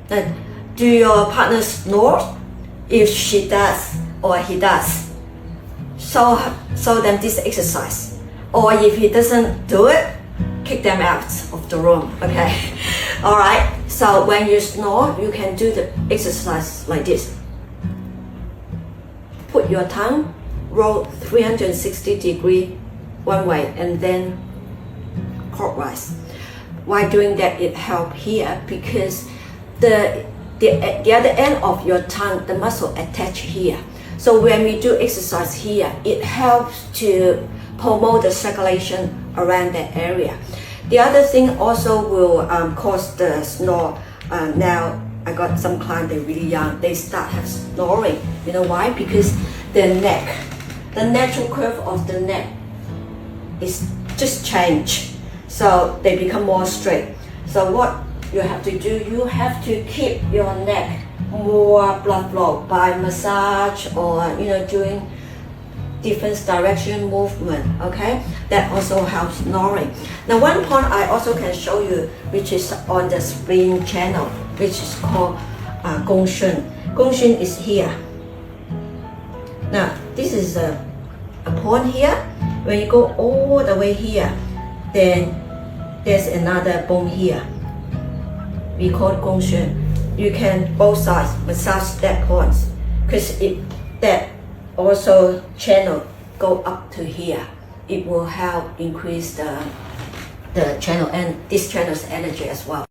Then, do your partner snore? If she does or he does, show them this exercise. Or if he doesn't do it, kick them out of the room, okay? All right, so when you snore, you can do the exercise like this. Put your tongue, roll 360 degrees one way and then clockwise. While doing that, it helps here because the other end of your tongue, the muscle attached here. So when we do exercise here, it helps to promote the circulation around that area. The other thing also will cause the snore. Now I got some clients, they're really young, they start have snoring. You know why? Because the neck, the natural curve of the neck is just changed. So they become more straight. So what you have to do, you have to keep your neck more blood flow by massage or doing different direction movement, okay? That also helps snoring. Now one point I also can show you, which is on the spleen channel, which is called Gongshun. Gongshun is here. Now this is a point here. When you go all the way here, then there's another bone here. We call it Gongshun. You can both sides massage that point because that also channel go up to here. It will help increase the channel and this channel's energy as well.